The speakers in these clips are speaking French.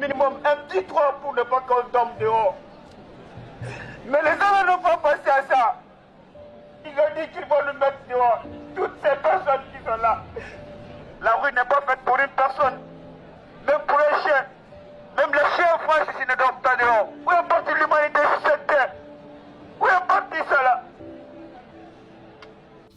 minimum un petit toit pour ne pas qu'on tombe dehors. Mais les gens n'ont pas pensé à ça. Ils ont dit qu'ils vont nous mettre dehors. Toutes ces personnes qui sont là. La rue n'est pas faite pour une personne. Même pour un chien. Même les chiens en France ici ne dorment pas dehors. Où est partie l'humanité sur cette terre? Où est parti cela?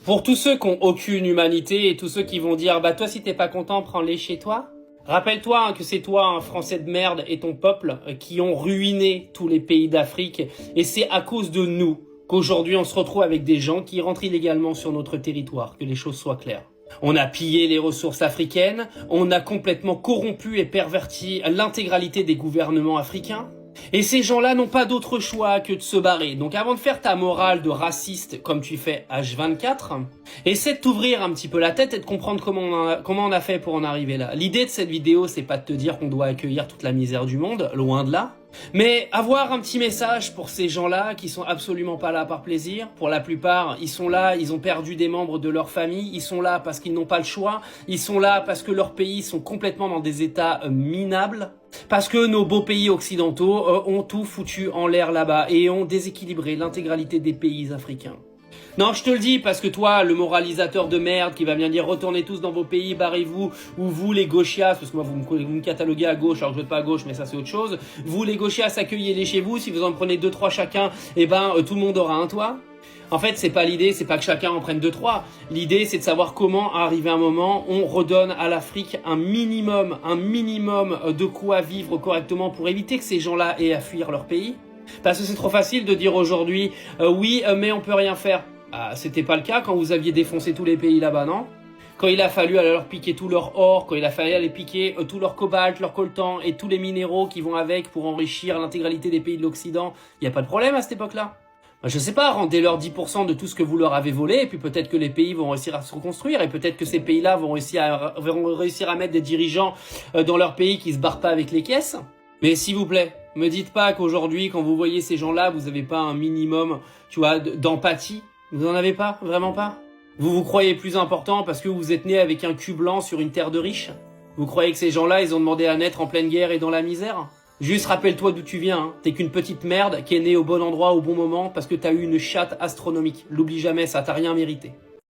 Pour tous ceux qui ont aucune humanité et tous ceux qui vont dire « Bah toi si t'es pas content, prends-les chez toi », rappelle-toi que c'est toi, un Français de merde, et ton peuple qui ont ruiné tous les pays d'Afrique. Et c'est à cause de nous qu'aujourd'hui on se retrouve avec des gens qui rentrent illégalement sur notre territoire, que les choses soient claires. On a pillé les ressources africaines, on a complètement corrompu et perverti l'intégralité des gouvernements africains. Et ces gens-là n'ont pas d'autre choix que de se barrer. Donc avant de faire ta morale de raciste comme tu fais H24, essaie de t'ouvrir un petit peu la tête et de comprendre comment on a fait pour en arriver là. L'idée de cette vidéo, c'est pas de te dire qu'on doit accueillir toute la misère du monde, loin de là. Mais avoir un petit message pour ces gens-là qui sont absolument pas là par plaisir. Pour la plupart, ils sont là, ils ont perdu des membres de leur famille, ils sont là parce qu'ils n'ont pas le choix, ils sont là parce que leurs pays sont complètement dans des états minables, parce que nos beaux pays occidentaux ont tout foutu en l'air là-bas et ont déséquilibré l'intégralité des pays africains. Non, je te le dis parce que toi, le moralisateur de merde qui va bien dire retournez tous dans vos pays, barrez-vous, ou vous les gauchias, parce que moi vous me cataloguez à gauche alors que je vote pas à gauche, mais ça c'est autre chose. Vous les gauchias, accueillez-les chez vous, si vous en prenez 2-3 chacun, tout le monde aura un toit. En fait, c'est pas l'idée, c'est pas que chacun en prenne 2-3. L'idée, c'est de savoir comment, arriver à un moment, on redonne à l'Afrique un minimum de quoi vivre correctement pour éviter que ces gens-là aient à fuir leur pays. Parce que c'est trop facile de dire aujourd'hui, oui, mais on peut rien faire. Ah, c'était pas le cas quand vous aviez défoncé tous les pays là-bas, non? Quand il a fallu aller leur piquer tout leur or, quand il a fallu aller piquer tout leur cobalt, leur coltan et tous les minéraux qui vont avec pour enrichir l'intégralité des pays de l'Occident, il y a pas de problème à cette époque-là. Je sais pas, rendez-leur 10% de tout ce que vous leur avez volé et puis peut-être que les pays vont réussir à se reconstruire et peut-être que ces pays-là vont réussir à mettre des dirigeants dans leur pays qui se barrent pas avec les caisses. Mais s'il vous plaît, me dites pas qu'aujourd'hui, quand vous voyez ces gens-là, vous avez pas un minimum, tu vois, d'empathie. Vous en avez pas? Vraiment pas? Vous vous croyez plus important parce que vous êtes né avec un cul blanc sur une terre de riches? Vous croyez que ces gens-là, ils ont demandé à naître en pleine guerre et dans la misère? Juste rappelle-toi d'où tu viens, hein. T'es qu'une petite merde qui est née au bon endroit au bon moment parce que t'as eu une chatte astronomique. L'oublie jamais, ça, t'as rien mérité.